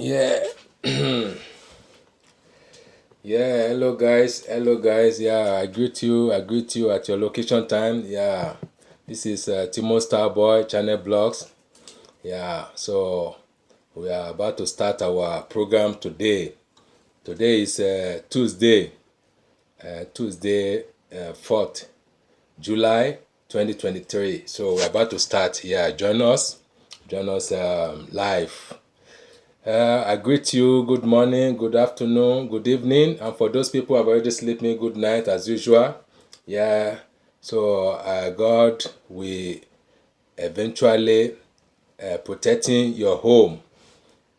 Yeah. Yeah, hello guys. Yeah, I greet you at your location time. Yeah, this is Timo Starboy Channel Blogs. Yeah, so we are about to start our program today. Today is Tuesday, 4th July 2023. So we're about to start. Yeah, join us live. I greet you. Good morning, good afternoon, good evening, and for those people who have already sleeping, good night as usual. Yeah. So God will eventually protecting your home.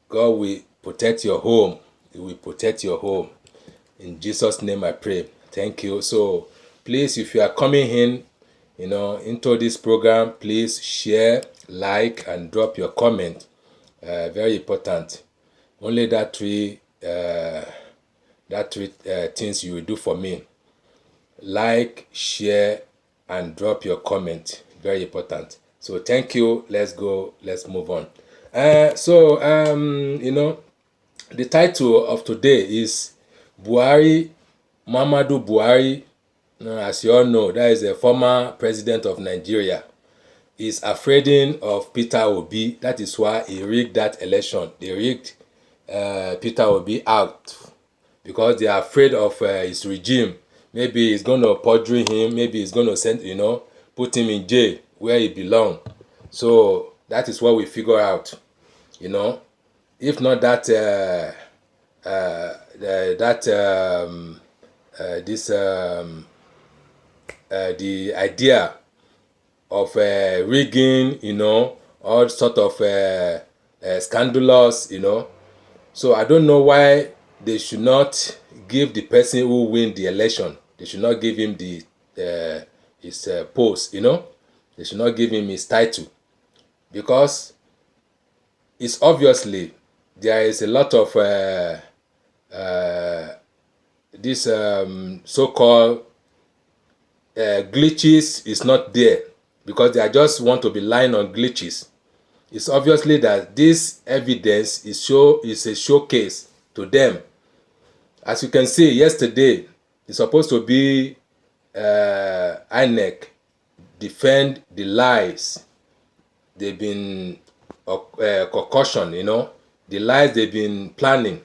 God will protect your home. He will protect your home. In Jesus' name, I pray. Thank you. So please, if you are coming in, into this program, please share, like, and drop your comment. Very important. Only that three things you will do for me. Like, share, and drop your comment. Very important. So thank you. Let's go. Let's move on. The title of today is Buhari, Muhamodu Buhari. As you all know, that is a former president of Nigeria. Is afraid of Peter Obi. That is why he rigged that election. They rigged Peter Obi out because they are afraid of his regime. Maybe he's going to perjure him. Maybe he's going to put him in jail where he belongs. So that is what we figure out. If not that, the idea of rigging, all sort of scandalous, So I don't know why they should not give the person who win the election. They should not give him his post, They should not give him his title because it's obviously there is a lot of this so-called glitches is not there because they just want to be lying on glitches. It's obviously that this evidence is a showcase to them. As you can see, yesterday it's supposed to be INEC defend the lies they've been concussion, the lies they've been planning.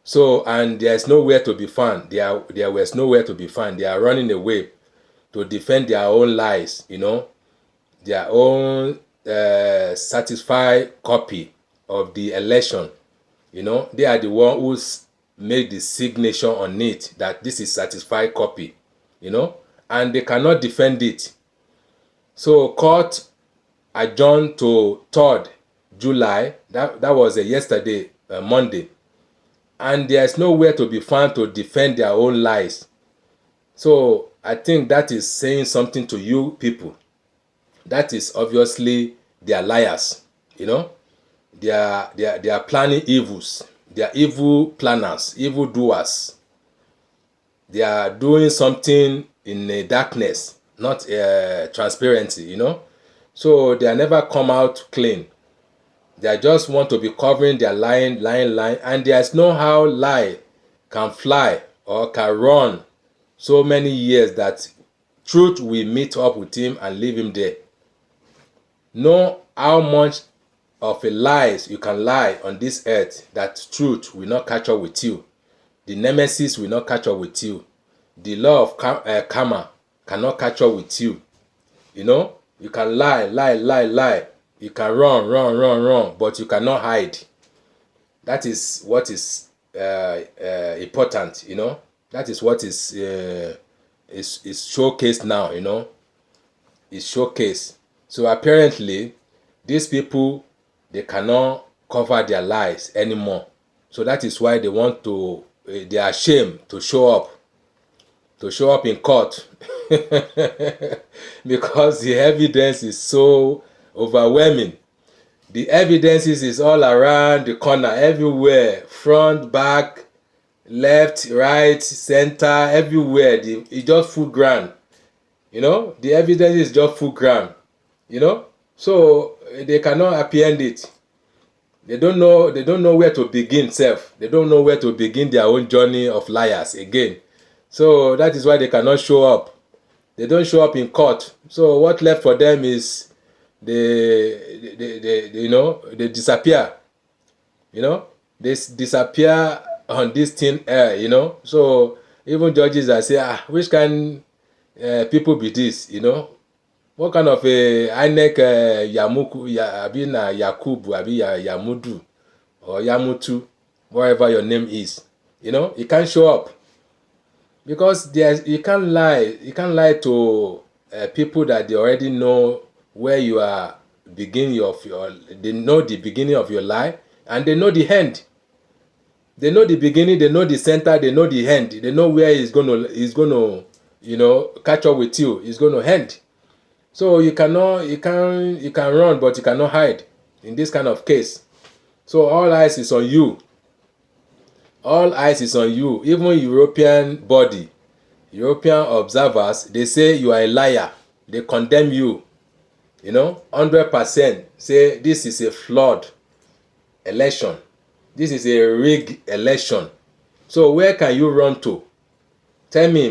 So, and there's nowhere to be found. There was nowhere to be found. They are running away to defend their own lies, their own certified copy of the election. They are the one who's made the signature on it that this is certified copy, and they cannot defend it. So court adjourned to 3rd July. That was yesterday, Monday, and there's nowhere to be found to defend their own lies. So I think that is saying something to you people. That is obviously they are liars, They are planning evils. They are evil planners, evil doers. They are doing something in the darkness, not transparency, So they are never come out clean. They just want to be covering their lying, and there's no how lie can fly or can run so many years that truth will meet up with him and leave him there. Know how much of a lies you can lie on this earth that truth will not catch up with you. The nemesis will not catch up with you. The law of karma cannot catch up with you. You can lie. You can run, but you cannot hide. That is what is important, That is what is showcased now, It's showcased. So apparently, these people, they cannot cover their lies anymore. So that is why they are ashamed to show up in court because the evidence is so overwhelming. The evidence is all around the corner, everywhere, front, back, left, right, center, everywhere. It's just full ground. The evidence is just full ground. So they cannot apprehend it. They don't know. They don't know where to begin. Self. They don't know where to begin their own journey of liars again. So that is why they cannot show up. They don't show up in court. So what left for them is they disappear. They disappear on this thin air. So even judges are say, which kind people be this? What kind of a INEC Yamuku abi na Yakubu abi Yamudu or Yamutu, whatever your name is, you can't show up because you can't lie. You can't lie to people that they already know where you are beginning of your. They know the beginning of your lie and they know the end. They know the beginning, they know the center, they know the end. They know where it's gonna catch up with you. It's gonna end. So you can run, but you cannot hide in this kind of case. So all eyes is on you. All eyes is on you. Even European body, European observers, they say you are a liar. They condemn you. 100% say this is a flawed election. This is a rigged election. So where can you run to? Tell me,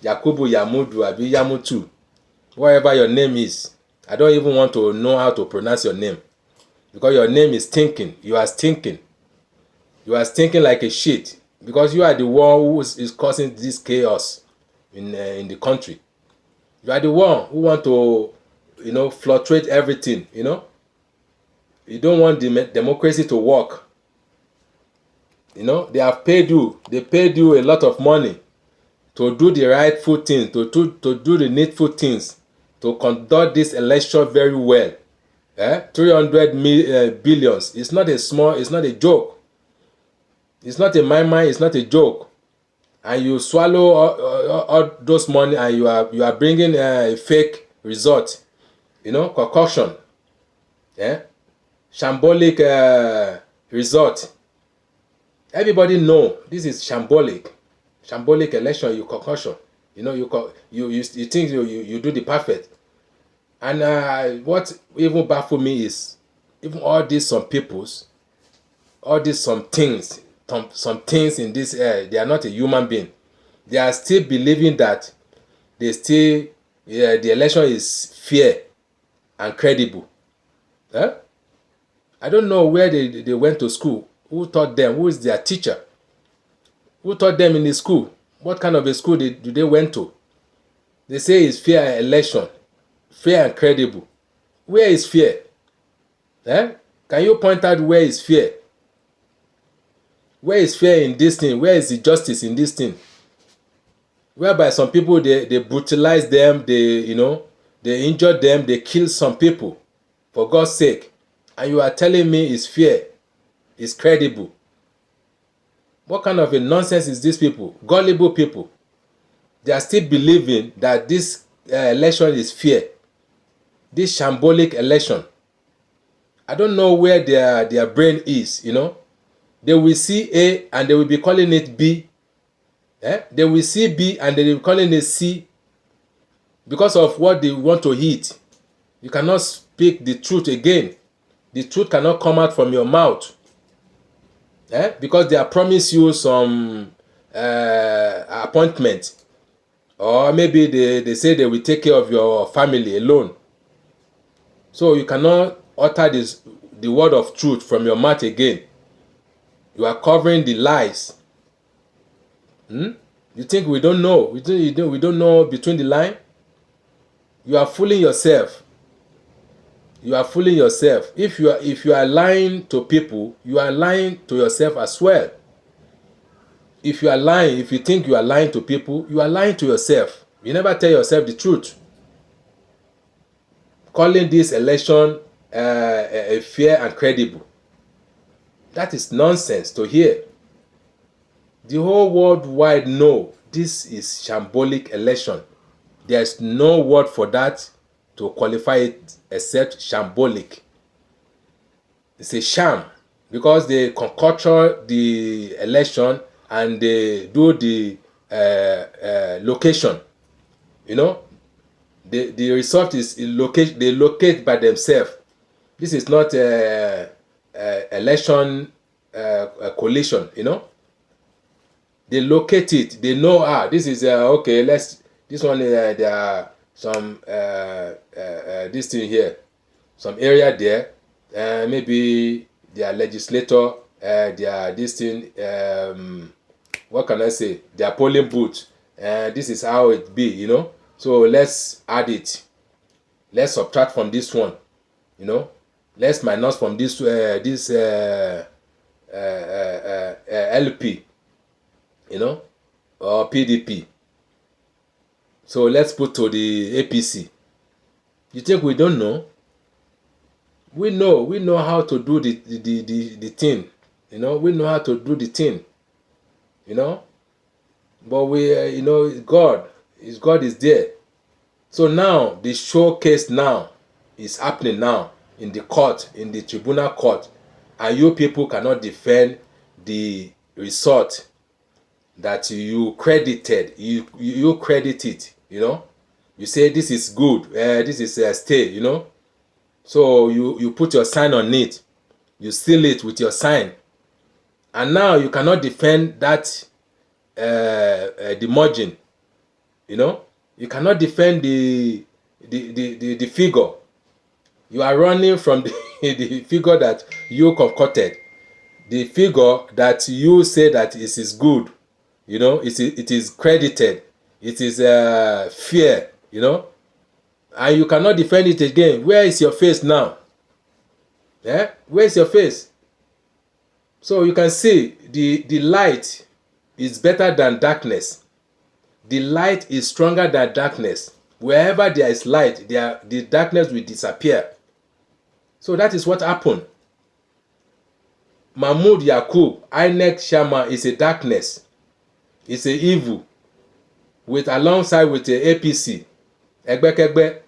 Yakubu Yamudu, abi Yamutu, whatever your name is. I don't even want to know how to pronounce your name because your name is stinking. You are stinking. You are stinking like a shit because you are the one who is causing this chaos in the country. You are the one who want to, fluctuate everything. You don't want democracy to work. They have paid you. They paid you a lot of money to do the rightful things, to do the needful things, to conduct this election very well. 300 billions. It's not a joke. It's not a mime, it's not a joke. And you swallow all those money and you are bringing a fake result. Concoction. Shambolic result. Everybody know this is shambolic election. You concoction. You think you do the perfect. And what even baffle me is even all these some things in this they are not a human being. They are still believing that the election is fair and credible. I don't know where they went to school. Who taught them? Who is their teacher? Who taught them in the school? What kind of a school do they went to? They say it's fair election, fair and credible. Where is fair? Can you point out where is fair? Where is fair in this thing? Where is the justice in this thing? Whereby some people they brutalize them, they injure them, they kill some people for God's sake, and you are telling me it's fair, it's credible. What kind of a nonsense is these people? Gullible people. They are still believing that this election is fair. This shambolic election. I don't know where their brain is, They will see A and they will be calling it B. They will see B and they will be calling it C because of what they want to eat. You cannot speak the truth again. The truth cannot come out from your mouth. Because they have promised you some appointment, or maybe they say they will take care of your family alone. So you cannot utter the word of truth from your mouth again. You are covering the lies. You think we don't know? We don't know between the line? You are fooling yourself. You are fooling yourself. If you are lying to people, you are lying to yourself as well. If you are lying, if you think you are lying to people, you are lying to yourself. You never tell yourself the truth. Calling this election a fair and credible. That is nonsense to hear. The whole worldwide know this is shambolic election. There is no word for that to qualify it except shambolic. It's a sham because they concoct the election and they do the location. The result is they locate by themselves. This is not election coalition, They locate it. They know, this is, okay, this one, there are some, this thing here, some area there, maybe their legislator, their this thing, what can I say, their polling booth, this is how it be, So let's add it. Let's subtract from this one, Let's minus from this LP, or PDP. So let's put to the APC. You think we don't know? We know how to do the thing, We know how to do the thing, But we, God is there. So now the showcase now is happening now in the court, in the tribunal court, and you people cannot defend the result that you credited. You credit it, You say this is good, this is a stay, So you put your sign on it, you seal it with your sign, and now you cannot defend that the margin, You cannot defend the figure. You are running from the figure that you concocted, the figure that you say that it is good, it is credited, it is fair, and you cannot defend it again. Where is your face now? Where is your face? So you can see the light is better than darkness. The light is stronger than darkness. Wherever there is light, the darkness will disappear. So that is what happened. Mahmoud Yakub, INEC Shama, is a darkness. It's a evil. Alongside with the APC. Egbekegbe.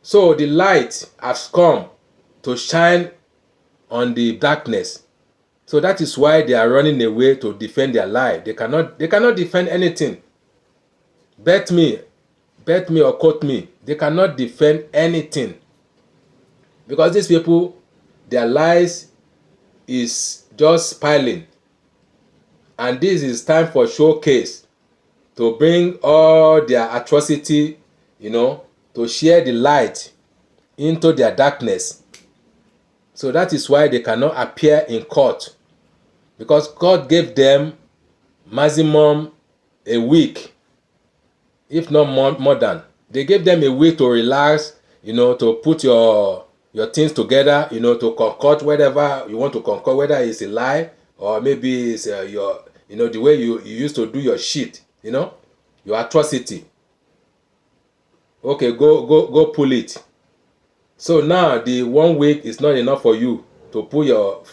So the light has come to shine on the darkness. So that is why they are running away to defend their life. They cannot defend anything. Bet me or quote me. They cannot defend anything. Because these people, their lies is just piling. And this is time for showcase to bring all their atrocity, to share the light into their darkness. So that is why they cannot appear in court. Because God gave them maximum a week, if not more than. They gave them a week to relax, to put your things together, to concoct whatever you want to concoct, whether it's a lie or maybe it's your, the way you used to do your shit, your atrocity. Okay, go pull it. So now the 1 week is not enough for you to pull your,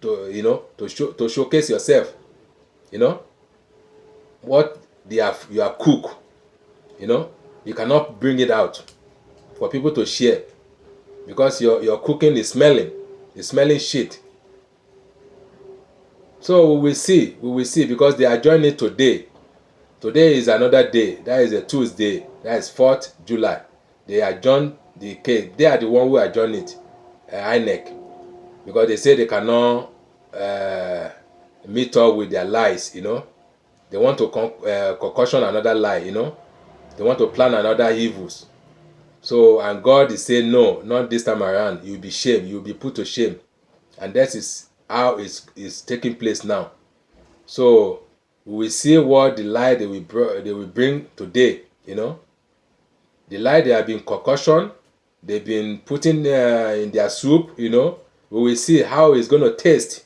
to showcase yourself, what you are cook, you cannot bring it out for people to share because your cooking is smelling, shit. So we will see because they are joining it today. Today is another day. That is a Tuesday. That is 4th July. They adjourn the case. They are the one who adjourn it, INEC, because they say they cannot meet up with their lies. They want to concoction another lie. They want to plan another evils. So, and God is saying no, not this time around. You'll be shamed. You'll be put to shame, and that is how it's taking place now. So we will see what the lie they will bring today. The lie they have been concussion, they've been putting in their soup. We will see how it's going to taste,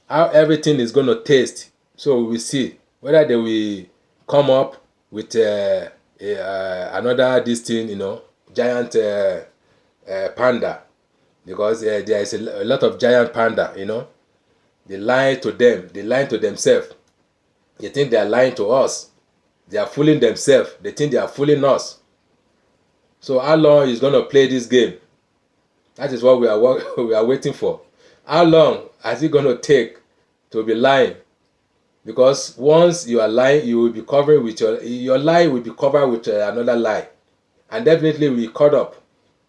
how everything is going to taste. So we will see whether they will come up with another this thing, giant panda, because there is a lot of giant panda. They lie to them. They lie to themselves. They think they are lying to us. They are fooling themselves. They think they are fooling us. So how long is going to play this game? That is what we are waiting for. How long is it going to take to be lying? Because once you are lying, you will be covering with your lie will be covered with another lie, and definitely will be caught up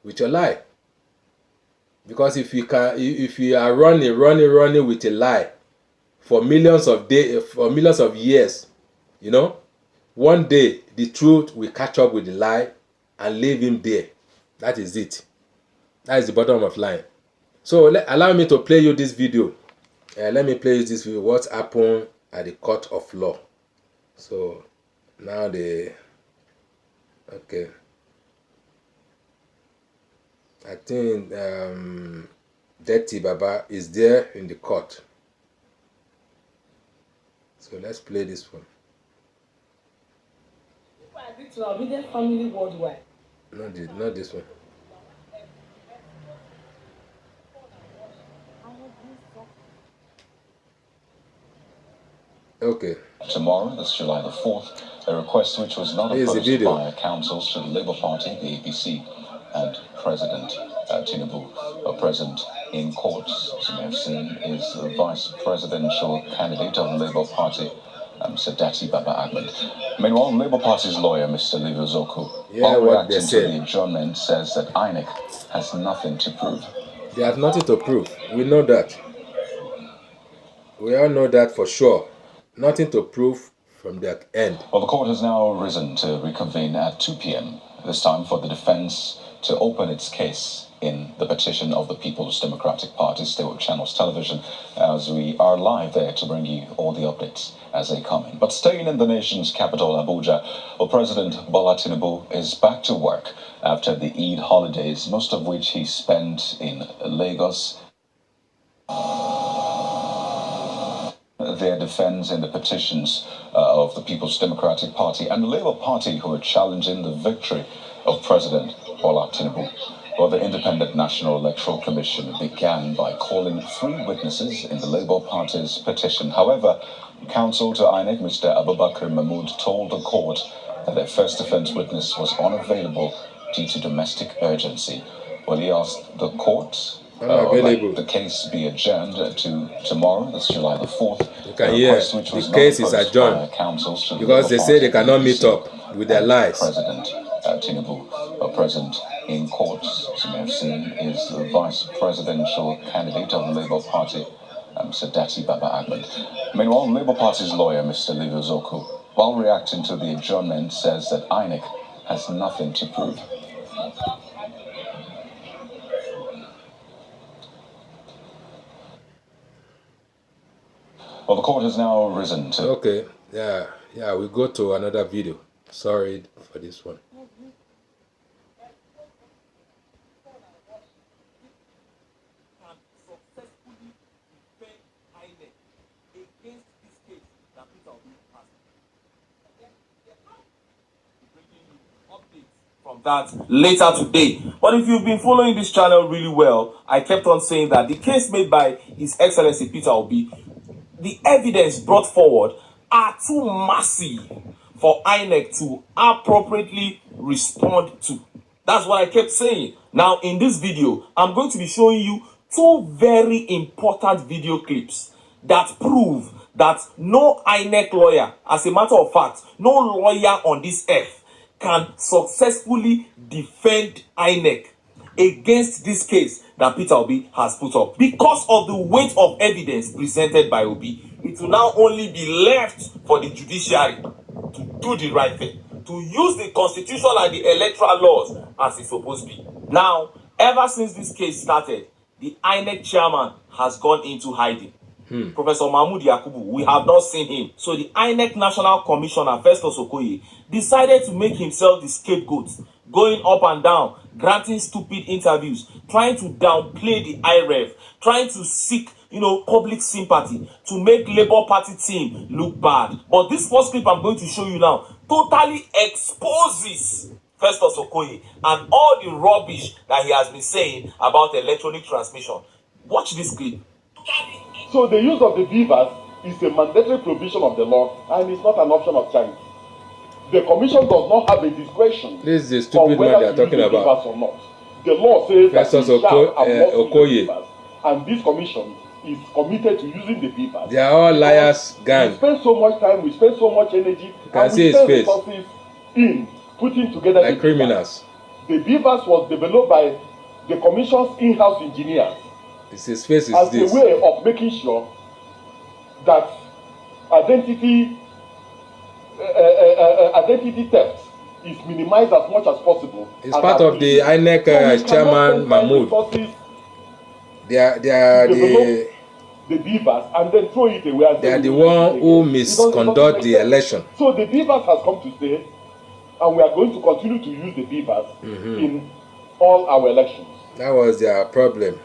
with your lie. Because if you are running with a lie for millions of years, you know, one day the truth will catch up with the lie and leave him there. That is it. That is the bottom of line. So allow me to play you this video. Let me play you this video. What happened at the court of law? So now okay. I think Dirty Baba is there in the court. So let's play this one. Family worldwide. Not this one. Okay. Tomorrow, that's July the 4th, a request which was not opposed by councils to the Labour Party, the APC, and President Tinubu, present in court. As you may have seen, is the vice presidential candidate of the Labour Party, Sadati Baba Ahmed. Meanwhile, Labour Party's lawyer, Mr. Livio Zoku, while reacting to the adjournment, says that INEC has nothing to prove. They have nothing to prove. We know that. We all know that for sure. Nothing to prove from their end. Well, the court has now risen to reconvene at 2 p.m., this time for the defense to open its case in the petition of the People's Democratic Party. Stay with Channels Television as we are live there to bring you all the updates as they come in. But staying in the nation's capital, Abuja, well, President Bola Tinubu is back to work after the Eid holidays, most of which he spent in Lagos. Their defense in the petitions of the People's Democratic Party and the Labour Party, who are challenging the victory of President Bola Tinubu. Well, the Independent National Electoral Commission began by calling 3 witnesses in the Labour Party's petition. However, counsel to INEC, Mr. Abubakar Mahmood, told the court that their first defense witness was unavailable due to domestic urgency. Well, he asked the court that the case be adjourned to tomorrow, that's July the 4th. You can hear the case is adjourned because they say they cannot meet up with their lies. President Tinubu, present in court, as you may have seen, is the vice presidential candidate of the Labour Party, Sadati Baba Ahmed. Meanwhile, Labour Party's lawyer, Mr. Livio Zoku, while reacting to the adjournment, says that INEC has nothing to prove. Well, the court has now risen to... Okay, yeah, we go to another video. Sorry for this one. From that later today. But if you've been following this channel really well, I kept on saying that the case made by His Excellency Peter Obi, the evidence brought forward are too massive for INEC to appropriately respond to. That's what I kept saying. Now, in this video, I'm going to be showing you 2 very important video clips that prove that no INEC lawyer, as a matter of fact, no lawyer on this earth can successfully defend INEC against this case that Peter Obi has put up. Because of the weight of evidence presented by Obi, it will now only be left for the judiciary to do the right thing, to use the constitution and the electoral laws as it's supposed to be. Now, ever since this case started, the INEC chairman has gone into hiding. Professor Muhamodu, we have not seen him. So the INEC National Commissioner, Festus Okoye, decided to make himself the scapegoat, going up and down, granting stupid interviews, trying to downplay the IREF, trying to seek, public sympathy to make Labour Party team look bad. But this first clip I'm going to show you now totally exposes Festus Okoye and all the rubbish that he has been saying about electronic transmission. Watch this clip. So the use of the beavers is a mandatory provision of the law and it's not an option of choice. The commission does not have a discretion. This is the stupid man they are talking about. Or not. The law says Festus that Okoye, and this commission is committed to using the beavers. They are all liars gang. We spend so much time, we spend so much energy, you can see his face resources in putting together like criminals. The beavers was developed by the commission's in-house engineers His face is as this. a way of making sure that identity theft is minimized as much as possible. It's part of the INEC chairman Muhamodu. They are the beavers and then throw it away. And they are the one who misconduct the election. So the beavers has come to stay, and we are going to continue to use the beavers in all our elections. That was their problem.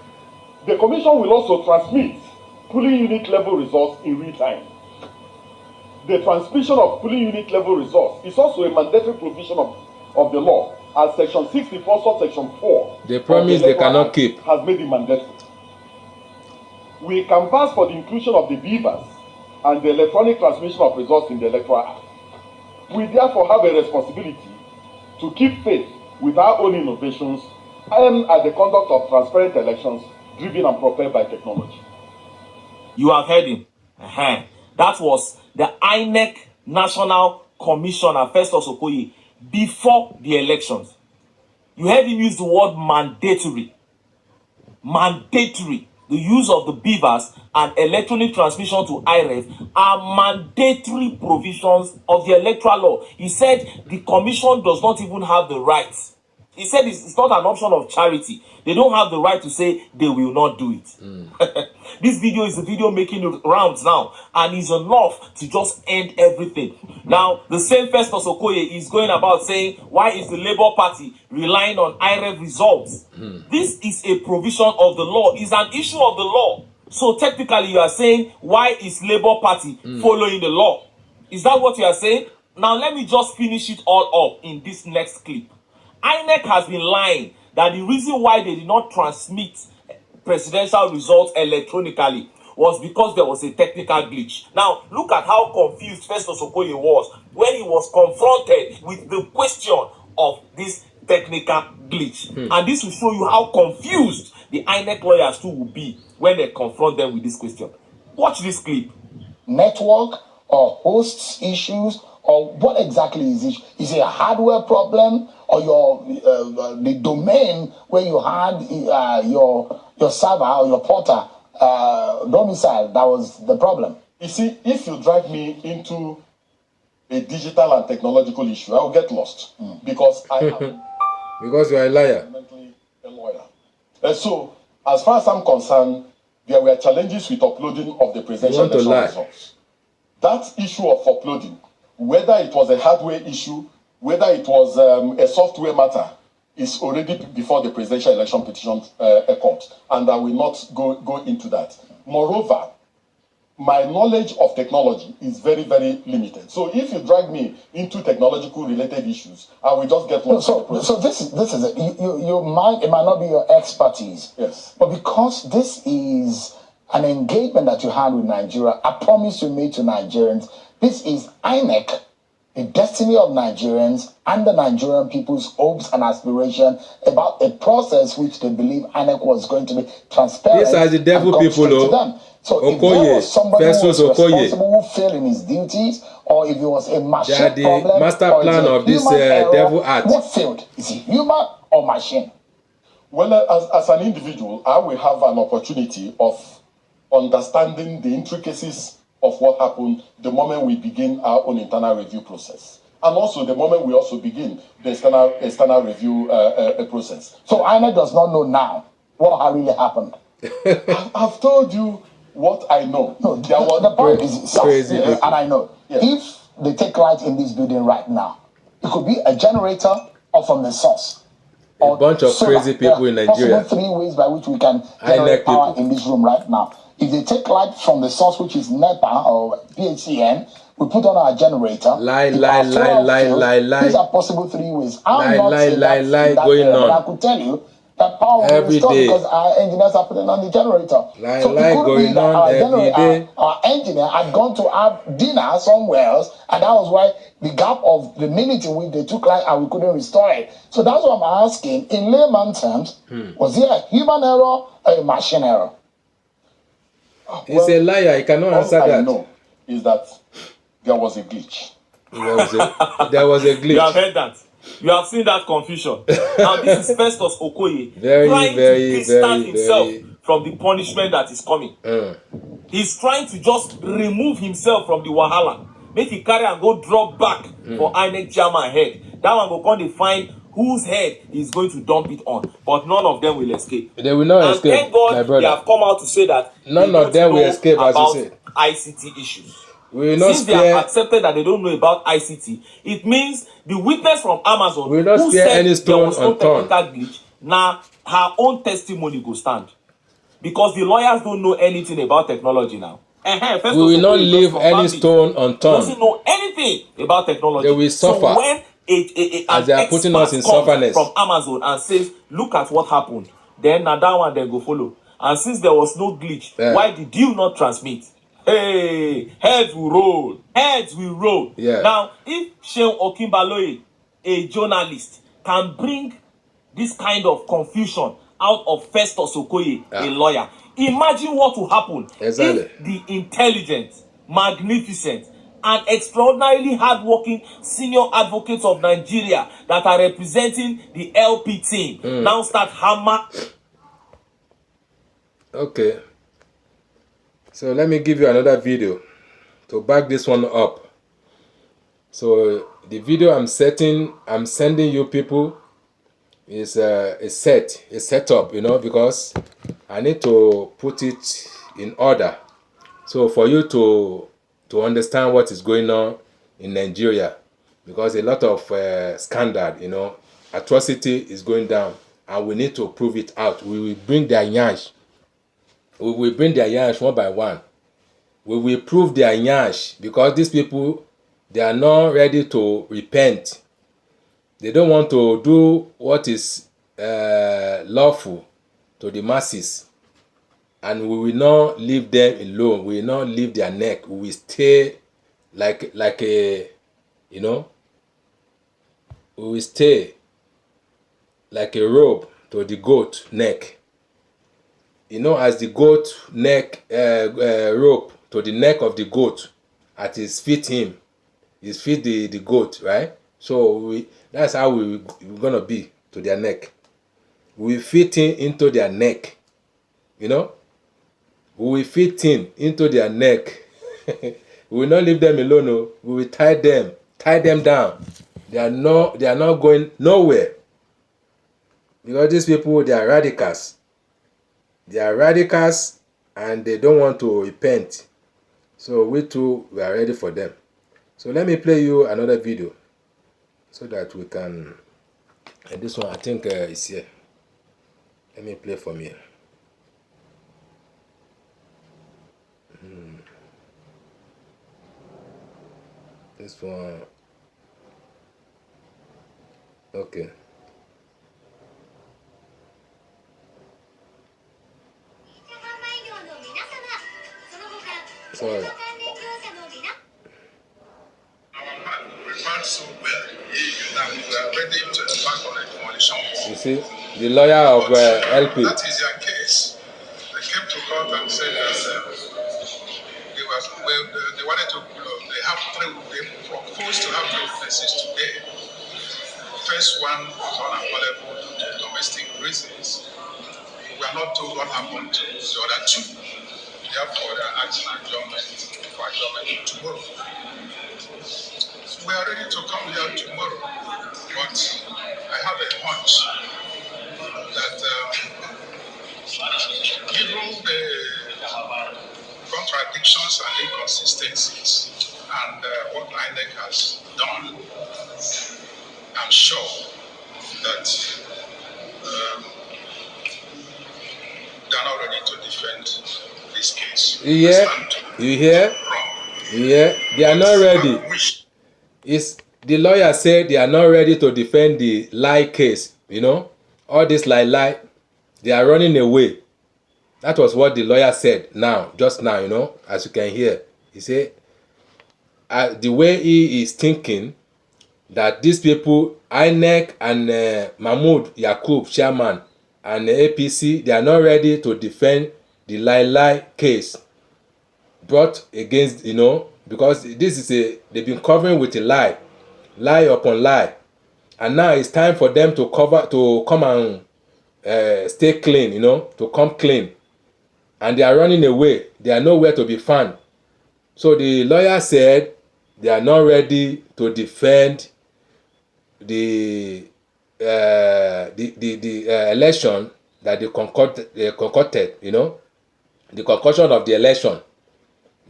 The commission will also transmit polling unit level results in real time. The transmission of polling unit level results is also a mandatory provision of the law, as section 64 subsection 4 They promise they cannot keep. has made it mandatory. We canvass for the inclusion of the beavers and the electronic transmission of results in the Electoral Act. We therefore have a responsibility to keep faith with our own innovations and at the conduct of transparent elections driven and propelled by technology. You have heard him. That was the INEC National Commissioner, Festus Okoye, before the elections. You heard him use the word mandatory. Mandatory. The use of the beavers and electronic transmission to IREF are mandatory provisions of the electoral law. He said the commission does not even have the right. He said it's not an option of charity. They don't have the right to say they will not do it. This video is the video making rounds now, and is enough to just end everything. Now, the same Festus Okoye is going about saying, why is the Labour Party relying on IREF results? This is a provision of the law. It's an issue of the law. So technically, you are saying, why is Labour Party following the law? Is that what you are saying? Now, let me just finish it all up in this next clip. INEC has been lying that the reason why they did not transmit presidential results electronically was because there was a technical glitch. Now, look at how confused Festus Okoye was when he was confronted with the question of this technical glitch. And this will show you how confused the INEC lawyers too will be when they confront them with this question. Watch this clip. Network or hosts issues, or what exactly is it? Is it a hardware problem, or the domain where you had your server or your porter domicile that was the problem? You see, if you drive me into a digital and technological issue, I will get lost because I am Because you are a liar. fundamentally a lawyer. And so, as far as I'm concerned, there were challenges with uploading of the presidential want to election lie. results. That issue of uploading, whether it was a hardware issue, whether it was a software matter, is already before the presidential election petition court, and I will not go into that. Moreover, my knowledge of technology is very, very limited. So if you drag me into technological related issues, I will just get lost. So this is it. It might not be your expertise. Yes. But because this is an engagement that you had with Nigeria, a promise you made to Nigerians, this is INEC, the destiny of Nigerians and the Nigerian people's hopes and aspirations about a process which they believe INEC was going to be transparent. These are the devil and people, straight to them. So if there was somebody who was responsible who failed in his duties, or if it was a machine They are the problem, master or plan is it of this human error, devil act. what failed? Is it human or machine? Well, as an individual, I will have an opportunity of understanding the intricacies of what happened the moment we begin our own internal review process. And also the moment we also begin the external review process. So INEC does not know now what really happened. I've told you what I know. No, the point is, crazy people. and I know, Yes. if they take light in this building right now, it could be a generator or from the source. A bunch of crazy people in Nigeria. Possible 3 ways by which we can generate power in this room right now. If they take light from the source, which is NEPA or PHCN, we put on our generator. Lie. These are possible 3 ways. I'm not saying that going area, on. but I could tell you that power will be Every restored day. because our engineers are putting on the generator. Lie it could going be that on our every day. our engineer had gone to have dinner somewhere else, and that was why the gap of the minute in which they took light and we couldn't restore it. So that's what I'm asking. In layman terms, was there a human error or a machine error? He's a liar. He cannot answer All I that. know is that there was a glitch. There was a glitch. You have heard that. You have seen that confusion. Now, this is Festus Okoye Very, trying very, to distance very, himself very. from the punishment that is coming. He's trying to just remove himself from the wahala. Make he carry and go drop back for INEC chairman head. That one go come to find whose head he's going to dump it on. But none of them will escape. They will not And escape, thank God my they brother. have come out to say that None they of don't them will know escape, as you about said. ICT issues. We will not Since they have spare. accepted that they don't know about ICT, it means the witness from Amazon We will not who spare said any there stone was no unturned. technical glitch, now her own testimony go stand. Because the lawyers don't know anything about technology now. Festus We will not Okoye just leave any confirmed it. stone He doesn't unturned. know anything about technology. They will So suffer when as an they are putting us in expert comes sufferness. from Amazon and says, look at what happened, then now that one they go follow. And since there was no glitch, Yeah. why did you not transmit? Hey, heads will roll. Heads will roll. Yeah. Now, if Sheun Okinbaloye, a journalist, can bring this kind of confusion out of Festus Okoye, a lawyer, imagine what will happen Exactly. if the intelligent, magnificent, and extraordinarily hardworking senior advocates of Nigeria that are representing the LP team now start hammer. Okay. So let me give you another video to back this one up. So the video I'm sending you people is a setup, you know, because I need to put it in order. So for you to understand what is going on in Nigeria, because a lot of scandal, you know, atrocity is going down, and we need to prove it out. We will bring their yansh. We will bring their yansh one by one. We will prove their yansh, because these people, they are not ready to repent. They don't want to do what is lawful to the masses. And we will not leave them alone. We will not leave their neck. We will stay like a, you know, we will stay like a rope to the goat neck. You know, as the goat neck, rope to the neck of the goat, at his feet him, his feet the goat, right? So that's how we're gonna be to their neck. We fit in into their neck, you know. We will fit in into their neck. We will not leave them alone. No. We will tie them down. They are not going nowhere, because these people, they are radicals. They are radicals, and they don't want to repent. So we too, we are ready for them. So let me play you another video so that we can. And this one, I think is here. Let me play from here. This one. Okay. Sorry. You see, the lawyer of LP. That is their case. They came to court and said that they wanted to. They proposed to have 3 witnesses today. The first one was unavailable due to domestic reasons. We are not told what happened to the other 2. Therefore, they are asking for adjournment tomorrow. We are ready to come here tomorrow, but I have a hunch that given the contradictions and inconsistencies and what INEC has done, I'm sure that they're not ready to defend this case. You hear? You hear? You hear? They are not ready. It's the lawyer said they are not ready to defend the lie case. You know, all this lie, they are running away. That was what the lawyer said now, just now. You know, as you can hear, he said the way he is thinking that these people, INEC and Mahmoud Yakub, chairman, and the APC, they are not ready to defend the lie case brought against, you know, because this is they've been covering with a lie upon lie, And now it's time for them to come and stay clean, to come clean. And they are running away. They are nowhere to be found. So the lawyer said they are not ready to defend the election that they concocted, the concussion of the election.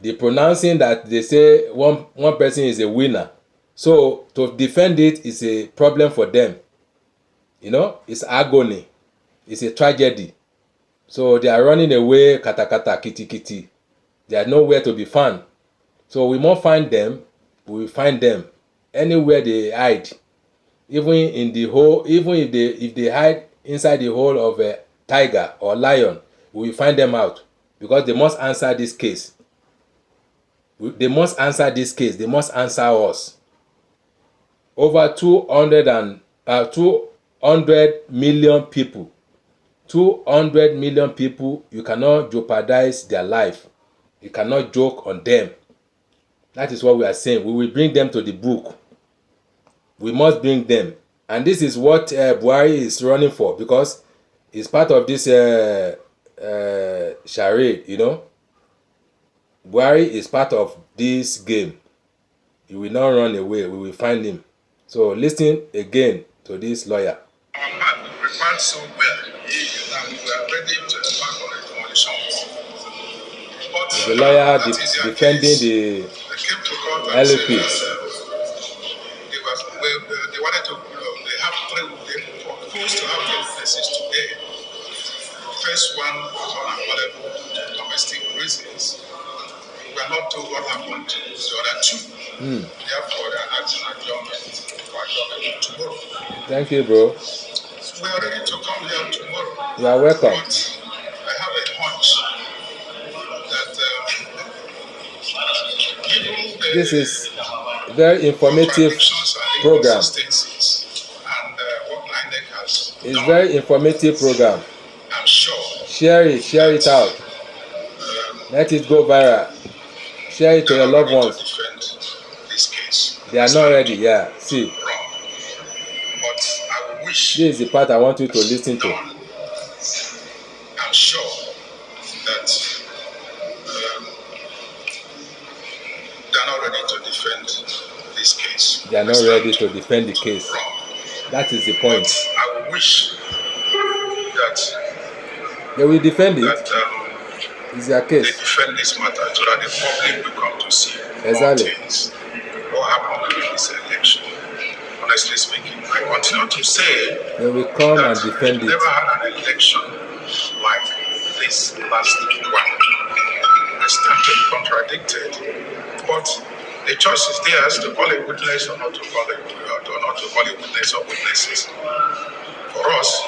The pronouncing that they say one person is a winner. So to defend it is a problem for them. It's agony. It's a tragedy. So they are running away, kata kitty kitty. They are nowhere to be found. So we must find them. We will find them anywhere they hide. Even in the hole, even if they hide inside the hole of a tiger or lion, we will find them out, because they must answer this case. They must answer this case. They must answer us. Over 200 million people. 200 million people. You cannot jeopardize their life. You cannot joke on them. That is what we are saying. We will bring them to the book. We must bring them. And this is what Buhari is running for, because it's part of this charade, Buhari is part of this game. He will not run away. We will find him. So listen again to this lawyer. Our man prepared so well that we are ready to embark on a demolition. But the lawyer defending the LP. They wanted to, they have they proposed to have 3 witnesses today. The first one was unavailable for domestic reasons. We are not told what happened to the other 2. Therefore, they are asking adjournment for adjournment tomorrow. Thank you, bro. We are ready to come here tomorrow. You are welcome. But I have a hunch that this is a very informative program. It's very informative program. I'm sure. Share it out. Let it go viral. Share it to your loved ones. They are not ready. Yeah, see. But I wish. This is the part I want you to listen to. I'm sure that they are not ready to defend this case. They are not ready to defend the case. That is the point. But I wish that they will defend it. It's their case. They defend this matter so that the public will come to see exactly what happened in this election. Honestly speaking, I continue to say they will come and defend it. We've never had an election like this last one. I stand to be contradicted, but the choice is theirs to call a witness or not to call a witness or witnesses. For us,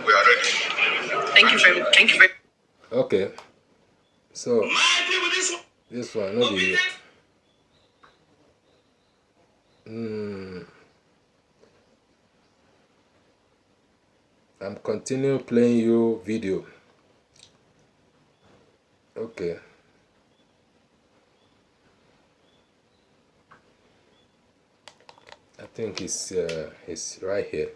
we are ready. Thank you very much. Okay. So this one, no be. I'm continuing playing you video. Okay. I think it's right here.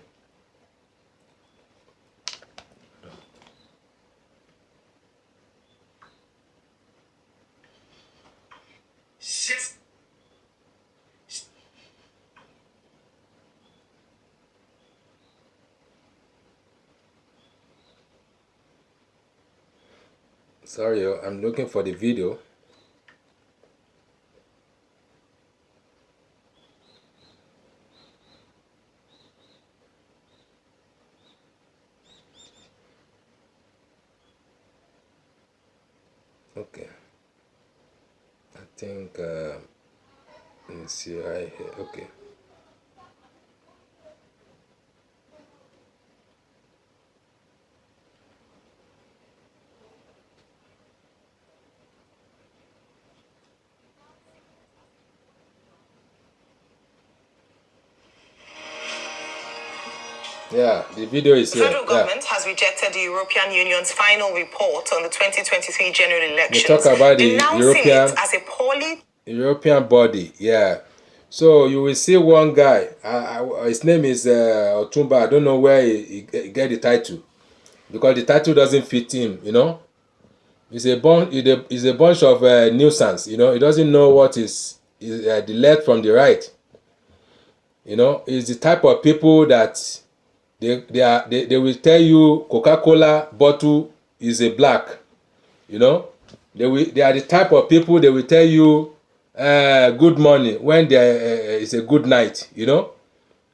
Sorry, I'm looking for the video. Okay. I think let me see right here. Okay. Yeah, the video is here. The federal government has rejected the European Union's final report on the 2023 general elections. We talk about the denouncing it as a poorly European body. Yeah. So you will see one guy. His name is Otumba. I don't know where he get the title because the title doesn't fit him. He's a bunch of nuisance. He doesn't know what is the left from the right. He's the type of people that they will tell you Coca-Cola bottle is a black. They are the type of people they will tell you good morning when there is a good night.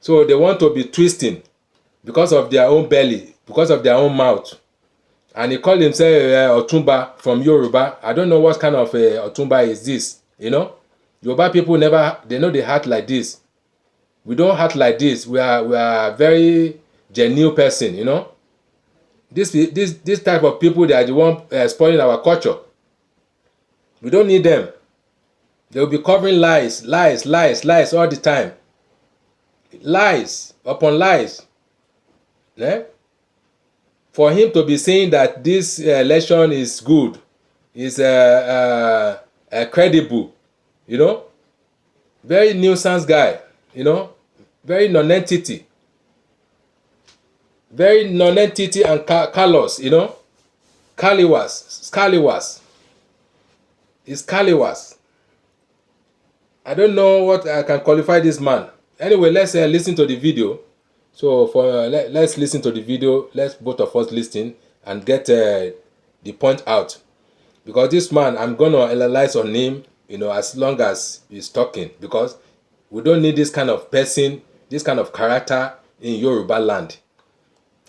So they want to be twisting because of their own belly, because of their own mouth. And he called himself Otumba from Yoruba. I don't know what kind of Otumba is this. Yoruba people they know they act like this. We don't act like this. We are very genuine person. This type of people, they are the one spoiling our culture. We don't need them. They will be covering lies all the time. Lies upon lies. For him to be saying that this election is good, is credible, very nuisance guy, very non-entity and callous, scallywags. It's scallywags. I don't know what I can qualify this man. Anyway, let's listen to the video. So let's listen to the video. Let's both of us listen and get the point out. Because this man, I'm gonna analyze on him, as long as he's talking. Because we don't need this kind of person, this kind of character in Yoruba land.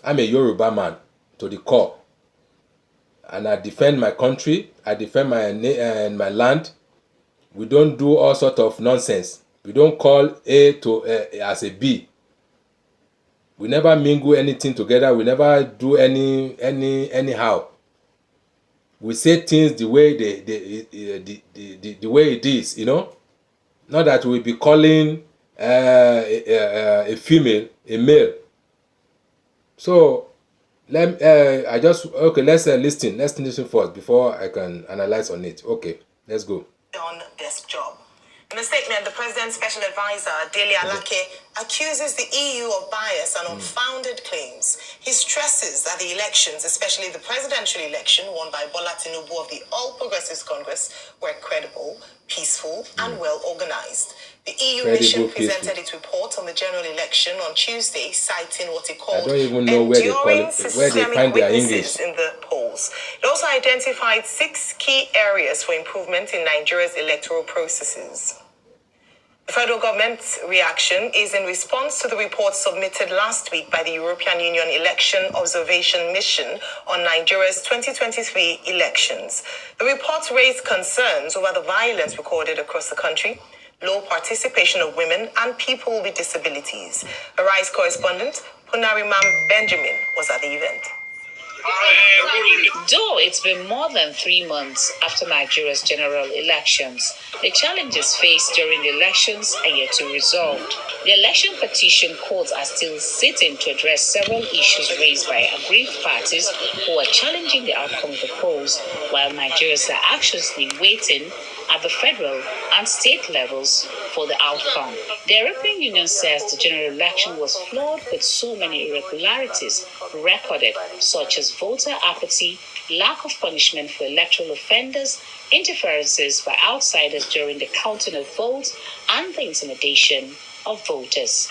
I'm a Yoruba man to the core, and I defend my country. I defend my land. We don't do all sort of nonsense. We don't call A to as a B. We never mingle anything together. We never do anyhow. We say things the way the way it is, Not that we be calling a female a male. So let's listen. Let's listen first before I can analyze on it. Okay, let's go. On desk job. In a statement, the president's special advisor, Dele Alake, accuses the EU of bias and unfounded claims. He stresses that the elections, especially the presidential election won by Bola Tinubu of the All Progressives Congress, were credible, peaceful, and well organized. The EU mission presented its report on the general election on Tuesday, citing what it called enduring systemic weaknesses in the polls. It also identified 6 key areas for improvement in Nigeria's electoral processes. The federal government's reaction is in response to the report submitted last week by the European Union Election Observation Mission on Nigeria's 2023 elections. The report raised concerns over the violence recorded across the country, low participation of women and people with disabilities. Arise correspondent Punarimam Benjamin was at the event. Though it's been more than 3 months after Nigeria's general elections, the challenges faced during the elections are yet to be resolved. The election petition courts are still sitting to address several issues raised by aggrieved parties who are challenging the outcome of the polls, while Nigerians are anxiously waiting at the federal and state levels for the outcome. The European Union says the general election was flawed with so many irregularities recorded, such as voter apathy, lack of punishment for electoral offenders, interferences by outsiders during the counting of votes, and the intimidation of voters.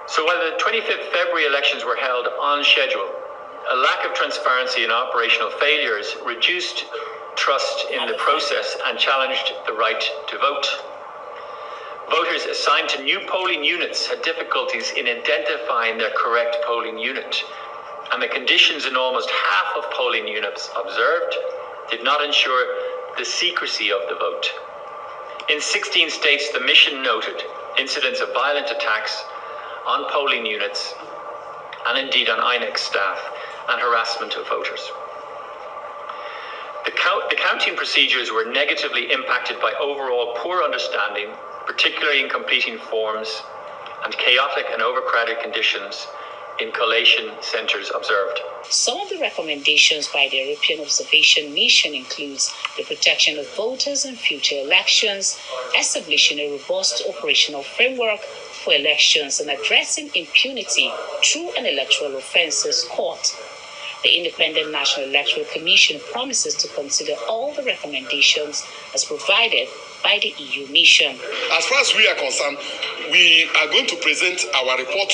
So while the 25th February elections were held on schedule, a lack of transparency and operational failures reduced trust in the process and challenged the right to vote. Voters assigned to new polling units had difficulties in identifying their correct polling unit, and the conditions in almost half of polling units observed did not ensure the secrecy of the vote. In 16 states, the mission noted incidents of violent attacks on polling units and indeed on INEC staff and harassment of voters. The counting procedures were negatively impacted by overall poor understanding, particularly in completing forms, and chaotic and overcrowded conditions in collation centres observed. Some of the recommendations by the European Observation Mission includes the protection of voters in future elections, establishing a robust operational framework for elections, and addressing impunity through an electoral offences court. The Independent National Electoral Commission promises to consider all the recommendations as provided by the EU mission. As far as we are concerned, we are going to present our report.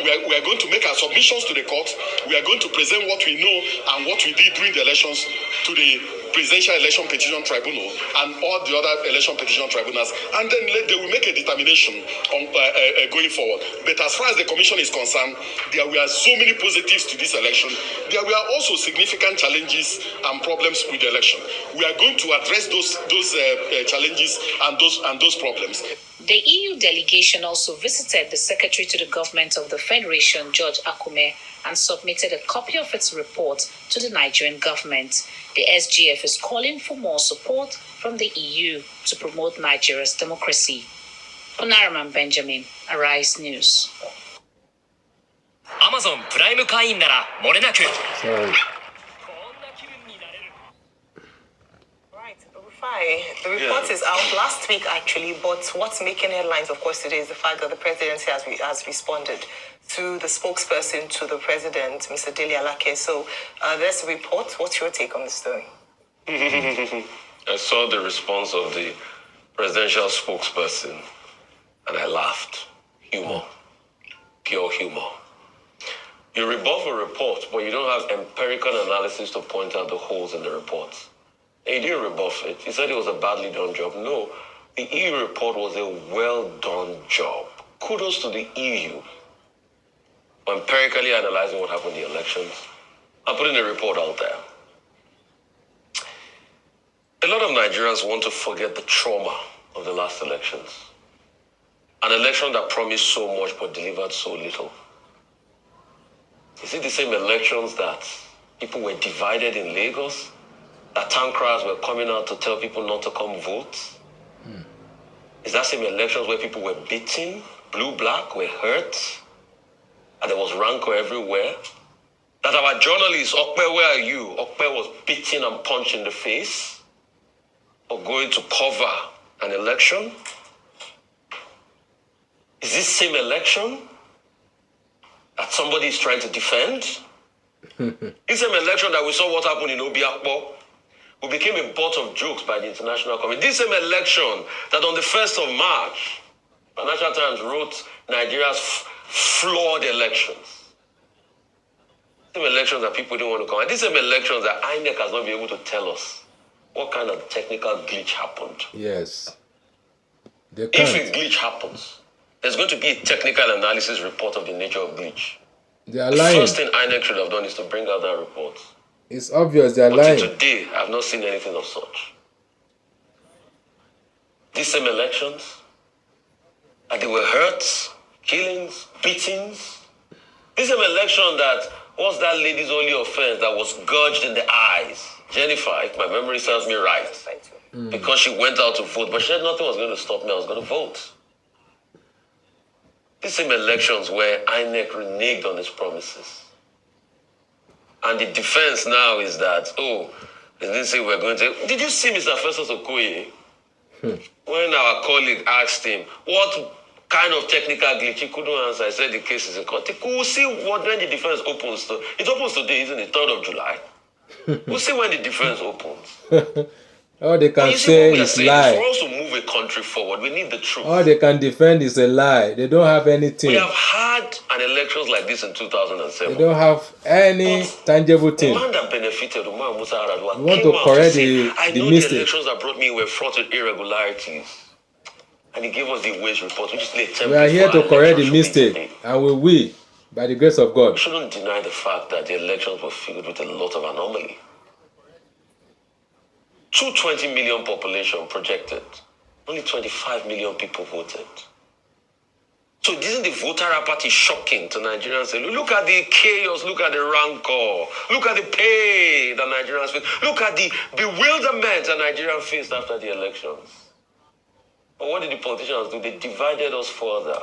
We are going to make our submissions to the court. We are going to present what we know and what we did during the elections to the Presidential Election Petition Tribunal and all the other election petition tribunals, and then they will make a determination on going forward. But as far as the commission is concerned, there were so many positives to this election. There were also significant challenges and problems with the election. We are going to address those challenges and those problems. The EU delegation also visited the Secretary to the Government of the Federation, George Akume, and submitted a copy of its report to the Nigerian government. The SGF is calling for more support from the EU to promote Nigeria's democracy. Onaraman Benjamin, Arise News. Amazon プライム会員なら漏れなく。The report is out last week, actually, but what's making headlines, of course, today is the fact that the presidency has responded to the spokesperson to the president, Mr. Dele Alake. So there's a report. What's your take on the story? I saw the response of the presidential spokesperson, and I laughed. Humor. Pure humor. You rebuff a report, but you don't have empirical analysis to point out the holes in the report. And you didn't rebuff it. You said it was a badly done job. No, the EU report was a well-done job. Kudos to the EU for empirically analyzing what happened in the elections and putting a report out there. A lot of Nigerians want to forget the trauma of the last elections. An election that promised so much but delivered so little. Is it the same elections that people were divided in Lagos? That town criers were coming out to tell people not to come vote? Is that same elections where people were beaten, blue, black, were hurt, and there was rancor everywhere? That our journalists, Okpe, where are you? Okpe was beaten and punched in the face for going to cover an election? Is this same election that somebody is trying to defend? This same election that we saw what happened in Obiakpo, who became a butt of jokes by the international community. This same election that on the 1st of March, Financial Times wrote Nigeria's flawed elections. Same elections that people don't want to come. And these same elections that INEC has not been able to tell us what kind of technical glitch happened. Yes. If a glitch happens, there's going to be a technical analysis report of the nature of glitch. They are the lying. first thing INEC should have done is to bring out that report. It's obvious they are But lying. today, I've not seen anything of such. These same elections, and they were hurts, killings, beatings. This same election that was that lady's only offense that was gouged in the eyes. Jennifer, if my memory serves me right. Because she went out to vote, but she said nothing was going to stop me, I was going to vote. These same elections where INEC reneged on its promises. And the defense now is that, they didn't say we're going to... Did you see Mr. Festus Okoye? When our colleague asked him, what kind of technical glitch, he couldn't answer. I said the case is in court. We'll see when the defense opens. It opens today, isn't it? 3rd of July. We'll see when the defense opens. All they can say is lie. For us to move a country forward, we need the truth. All they can defend is a lie. They don't have anything. We have had an elections like this in 2007. They don't have any tangible thing. The man that benefited, Umar Musa Aradwa, You want to correct the mistake. The elections that brought me were fraught with irregularities. And he gave us the wage report, which is the attempt. We are here to correct the mistake, and we will, by the grace of God. We shouldn't deny the fact that the elections were filled with a lot of anomaly. 220 million population projected. Only 25 million people voted. So isn't the voter apathy shocking to Nigerians? Look at the chaos, look at the rancor, look at the pain that Nigerians face, look at the bewilderment that Nigerians faced after the elections. But what did the politicians do? They divided us further.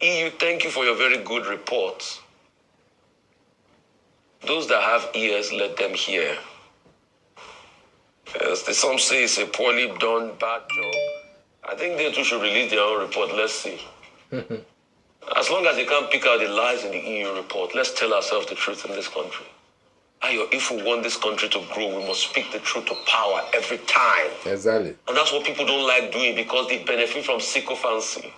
EU, thank you for your very good reports. Those that have ears, let them hear. Yes, some say it's a poorly done, bad job. I think they too should release their own report. Let's see. As long as they can't pick out the lies in the EU report, let's tell ourselves the truth in this country. Ayo, if we want this country to grow, we must speak the truth to power every time. Exactly. And that's what people don't like doing because they benefit from sycophancy.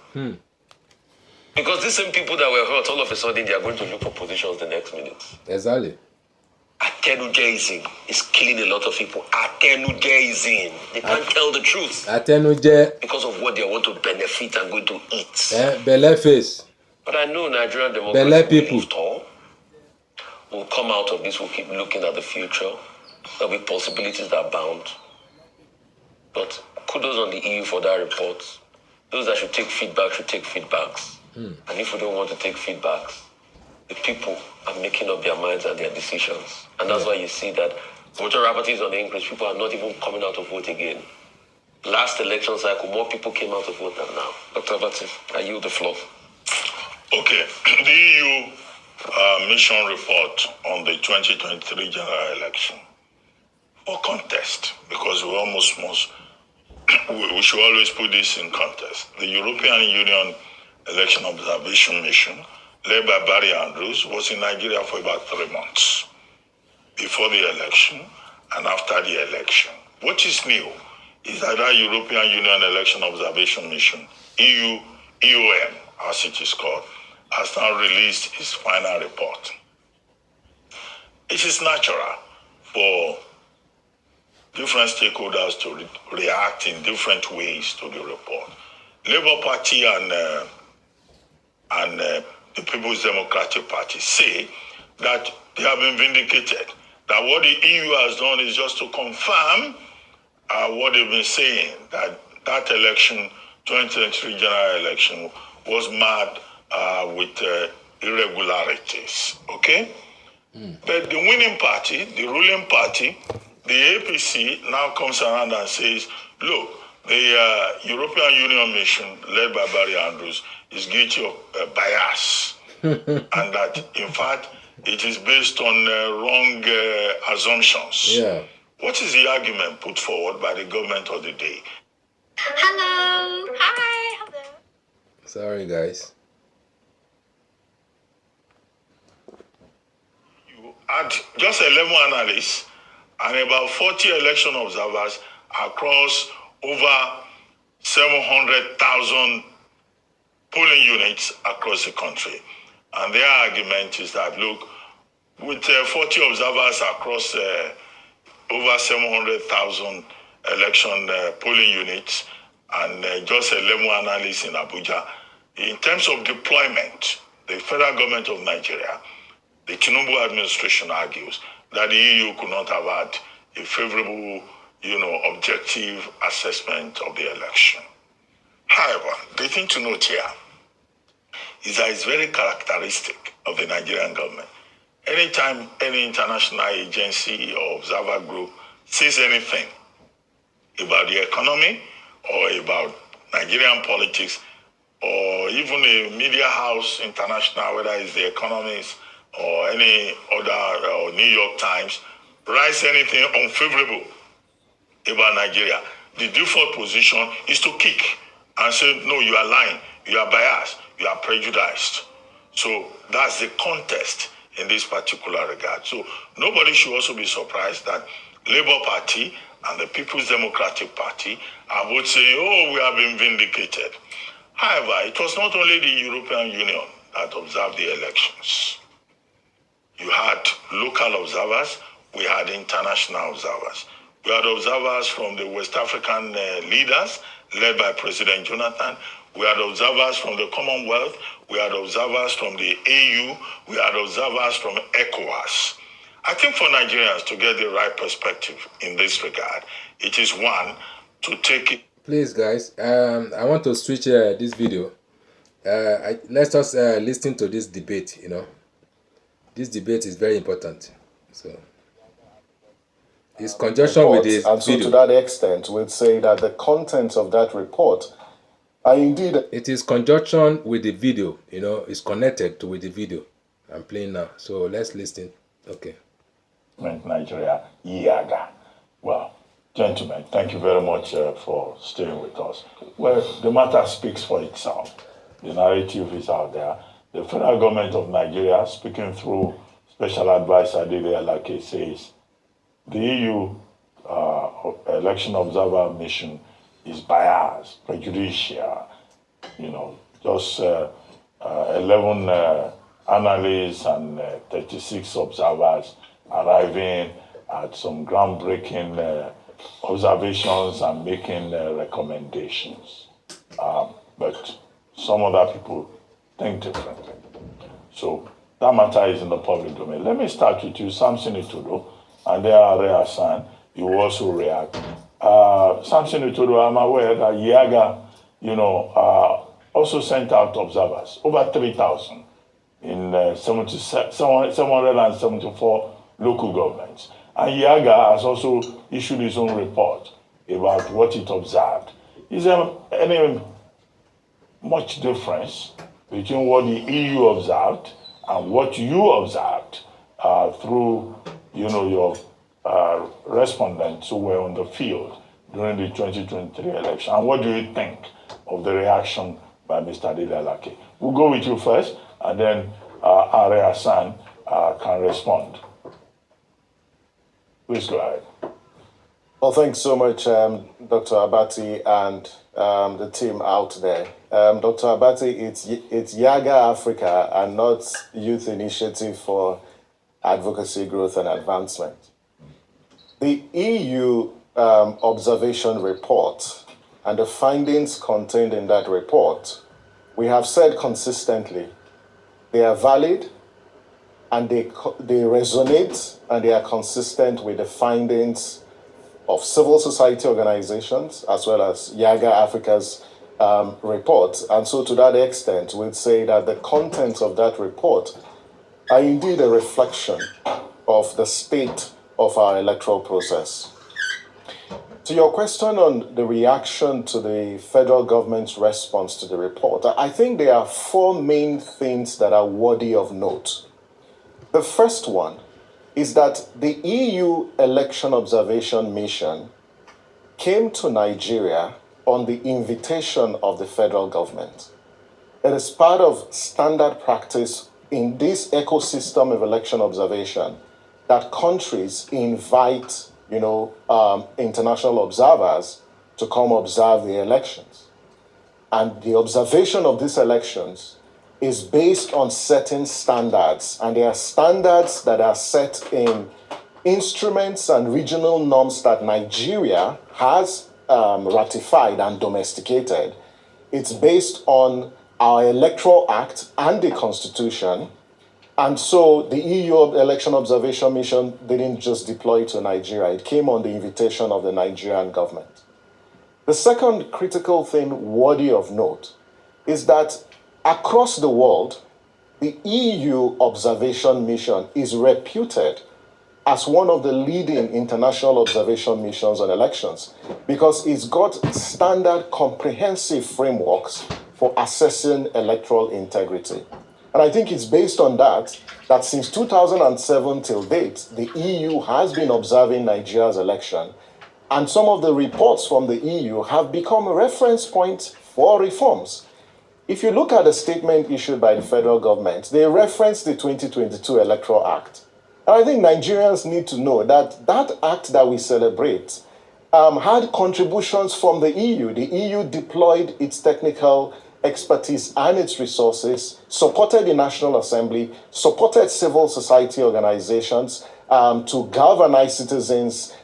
Because these same people that were hurt, all of a sudden they are going to look for positions the next minute. Exactly. Atenujeism is killing a lot of people. Atenujeism. They can't tell the truth. Atenuje. Because of what they want to benefit and going to eat. Belle face. But I know Nigerian democracy Belle people. will live tall. We'll come out of this, we'll keep looking at the future. There'll be possibilities that abound. But kudos on the EU for that report. Those that should take feedback should take feedbacks. And if we don't want to take feedbacks, the people are making up their minds and their decisions. And that's why you see that voter apathy is on the increase. People are not even coming out to vote again. Last election cycle, more people came out to vote than now. Dr. Abati, I yield the floor. Okay. The EU mission report on the 2023 general election. For context, because we should always put this in context. The European Union Election Observation Mission, led by Barry Andrews, was in Nigeria for about 3 months before the election and after the election. What is new is that our European Union Election Observation Mission, EUM, as it is called, has now released its final report. It is natural for different stakeholders to react in different ways to the report. Labour Party and the People's Democratic Party say that they have been vindicated, that what the EU has done is just to confirm what they've been saying, that election, 2023 general election, was marred with irregularities, okay? But the winning party, the ruling party, the APC, now comes around and says, look, the European Union mission, led by Barry Andrews, is guilty of bias. And that, in fact, it is based on wrong assumptions. Yeah. What is the argument put forward by the government of the day? Hello. Hi. Hello. Sorry, guys. You had just 11 analysts and about 40 election observers across over 700,000 polling units across the country. And their argument is that, look, with 40 observers across over 700,000 election polling units and just 11 analysts in Abuja, in terms of deployment, the federal government of Nigeria, the Tinubu administration argues that the EU could not have had a favorable, objective assessment of the election. However, the thing to note here is that it's very characteristic of the Nigerian government. Anytime any international agency or observer group says anything about the economy or about Nigerian politics, or even a media house international, whether it's The Economist or any other, or New York Times, writes anything unfavorable about Nigeria, the default position is to kick and say, no, you are lying, you are biased, you are prejudiced. So that's the context in this particular regard. So nobody should also be surprised that Labour Party and the People's Democratic Party are both saying, oh, we have been vindicated. However, it was not only the European Union that observed the elections. You had local observers, we had international observers. We had observers from the West African leaders, led by President Jonathan. We had observers from the Commonwealth. We had observers from the AU. We had observers from ECOWAS. I think for Nigerians to get the right perspective in this regard, it is one, to take it. Please, guys, I want to switch this video. Let's just listen to this debate, This debate is very important. So, it's conjunction with this and so video. to that extent, we'd say that the content of that report Indeed. It is conjunction with the video, it's connected with the video I'm playing now. So let's listen. Okay. Nigeria, Yaga. Well, gentlemen, thank you very much for staying with us. Well, the matter speaks for itself. The narrative is out there. The federal government of Nigeria, speaking through Special Advisor Dele Alake, says the EU election observer mission is biased, prejudicial. Just 11 analysts and 36 observers arriving at some groundbreaking observations and making recommendations. But some other people think differently. So that matter is in the public domain. Let me start with you, Samson Itudo, and there are Hassan. You will also react. Samson Itudo, I'm aware that Yaga, also sent out observers, over 3,000 in 774 local governments. And Yaga has also issued his own report about what it observed. Is there any much difference between what the EU observed and what you observed through, your respondents who were on the field during the 2023 election? And what do you think of the reaction by Mr. Dele Alake? We'll go with you first, and then Are Hassan can respond. Please go ahead. Well, thanks so much, Dr. Abati and the team out there. Dr. Abati, it's Yaga Africa and not Youth Initiative for Advocacy, Growth and Advancement. The EU observation report and the findings contained in that report, we have said consistently, they are valid and they resonate and they are consistent with the findings of civil society organizations as well as Yaga Africa's report. And so to that extent, we'd say that the contents of that report are indeed a reflection of the state of our electoral process. To your question on the reaction to the federal government's response to the report, I think there are four main things that are worthy of note. The first one is that the EU election observation mission came to Nigeria on the invitation of the federal government. It is part of standard practice in this ecosystem of election observation that countries invite international observers to come observe the elections. And the observation of these elections is based on certain standards. And there are standards that are set in instruments and regional norms that Nigeria has ratified and domesticated. It's based on our Electoral Act and the Constitution. And so the EU election observation mission didn't just deploy to Nigeria. It came on the invitation of the Nigerian government. The second critical thing worthy of note is that across the world, the EU observation mission is reputed as one of the leading international observation missions on elections because it's got standard comprehensive frameworks for assessing electoral integrity. And I think it's based on that since 2007 till date, the EU has been observing Nigeria's election. And some of the reports from the EU have become a reference point for reforms. If you look at the statement issued by the federal government, they reference the 2022 Electoral Act. And I think Nigerians need to know that that act that we celebrate had contributions from the EU. The EU deployed its technical expertise and its resources, supported the National Assembly, supported civil society organizations to galvanize citizens,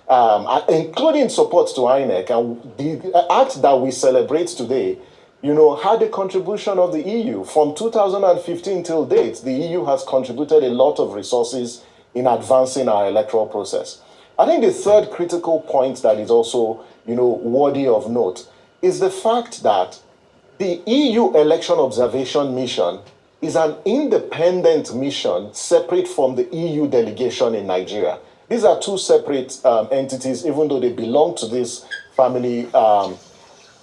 including support to INEC. And the act that we celebrate today, had a contribution of the EU. From 2015 till date, the EU has contributed a lot of resources in advancing our electoral process. I think the third critical point that is also, worthy of note is the fact that the EU election observation mission is an independent mission separate from the EU delegation in Nigeria. These are two separate entities, even though they belong to this family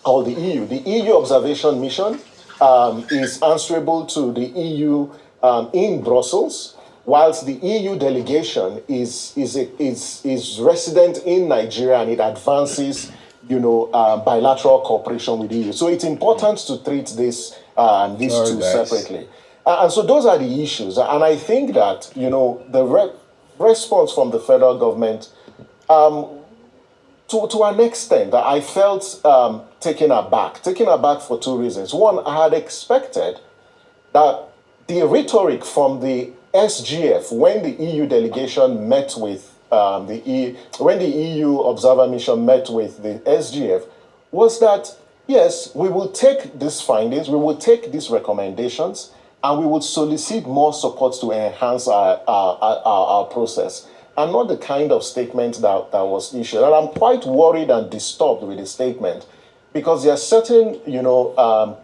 called the EU. The EU observation mission is answerable to the EU in Brussels, whilst the EU delegation is resident in Nigeria, and it advances, bilateral cooperation with the EU. So it's important to treat these two separately. And so those are the issues. And I think that, the response from the federal government, to an extent, I felt taken aback for two reasons. One, I had expected that the rhetoric from the SGF when the EU delegation met with when the EU observer mission met with the SGF was that, yes, we will take these findings, we will take these recommendations, and we would solicit more support to enhance our process, and not the kind of statement that was issued. And I'm quite worried and disturbed with the statement, because there are certain,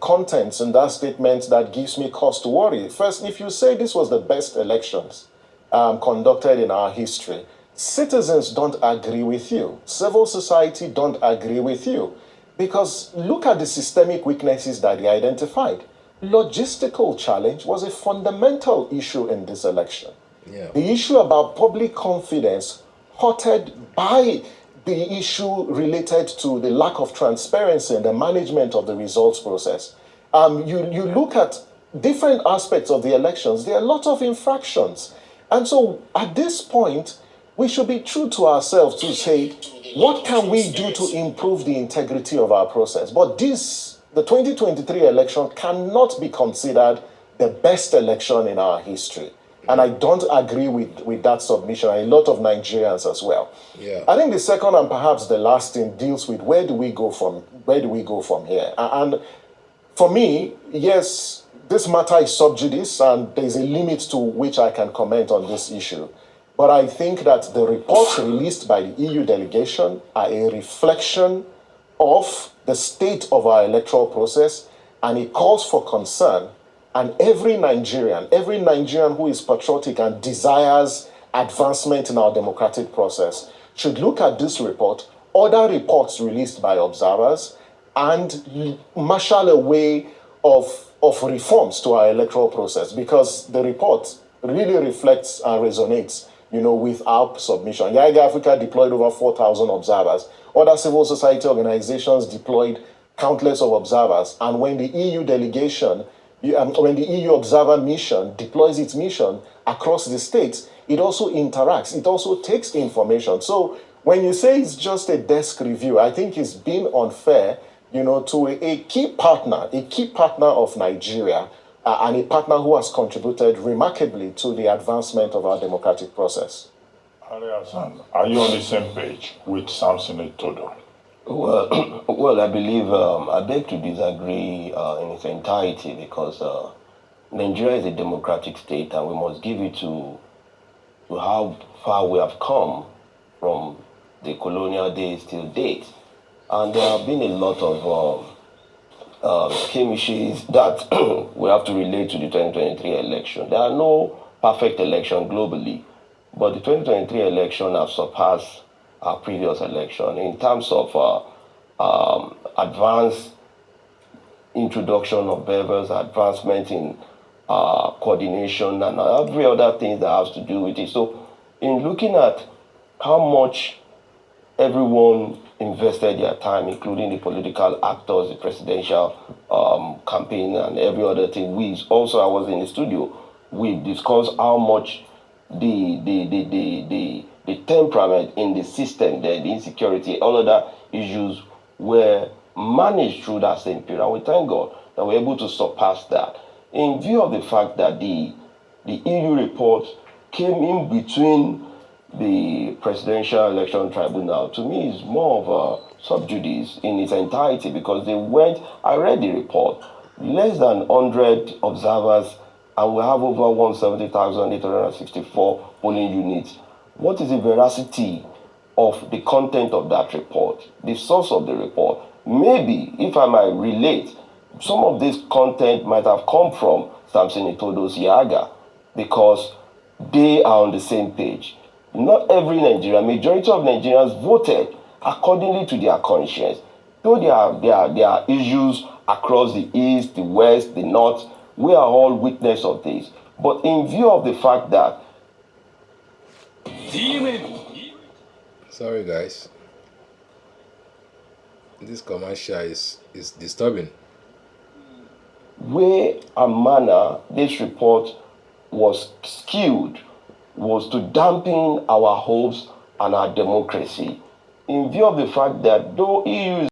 contents in that statement that gives me cause to worry. First, if you say this was the best elections conducted in our history, citizens don't agree with you. Civil society don't agree with you. Because look at the systemic weaknesses that they identified. Logistical challenge was a fundamental issue in this election. Yeah. The issue about public confidence, hurted by the issue related to the lack of transparency in the management of the results process. You look at different aspects of the elections, there are a lot of infractions. And so at this point, we should be true to ourselves to say, what can we do to improve the integrity of our process? But the 2023 election cannot be considered the best election in our history. And I don't agree with that submission, and a lot of Nigerians as well. Yeah. I think the second and perhaps the last thing deals with where do we go from here? And for me, yes, this matter is sub judice, and there's a limit to which I can comment on this issue. But I think that the reports released by the EU delegation are a reflection of the state of our electoral process, and it calls for concern. And every Nigerian who is patriotic and desires advancement in our democratic process should look at this report, other reports released by observers, and marshal a way of reforms to our electoral process, because the report really reflects and resonates, with our submission. Yaga Africa deployed over 4,000 observers. Other civil society organizations deployed countless of observers. And when the EU delegation, when the EU observer mission deploys its mission across the states, it also interacts. It also takes information. So when you say it's just a desk review, I think it's been unfair, to a key partner of Nigeria, and a partner who has contributed remarkably to the advancement of our democratic process. Hassan, are you on the same page with Samson Etodo? Well, I believe I beg to disagree in its entirety, because Nigeria is a democratic state, and we must give it to how far we have come from the colonial days till date. And there have been a lot of skirmishes that we have to relate to the 2023 election. There are no perfect elections globally, but the 2023 election have surpassed our previous election in terms of advanced introduction of beavers, advancement in coordination, and every other thing that has to do with it. So in looking at how much everyone invested their time, including the political actors, the presidential campaign, and every other thing. I was in the studio. We discussed how much the temperament in the system, the insecurity, all other issues were managed through that same period. And we thank God that we're able to surpass that. In view of the fact that the EU report came in between the Presidential Election Tribunal, to me is more of a sub judice in its entirety, because I read the report, less than 100 observers, and we have over 170,864 polling units. What is the veracity of the content of that report, the source of the report? Maybe, if I might relate, some of this content might have come from Samson Etodo's Yaga, because they are on the same page. Not every Nigerian, majority of Nigerians voted accordingly to their conscience. though there are issues across the east, the west, the north, we are all witness of this. But in view of the fact that sorry guys, this commercial is disturbing. way and manner this report was skewed was to dampen our hopes and our democracy. In view of the fact that though EU is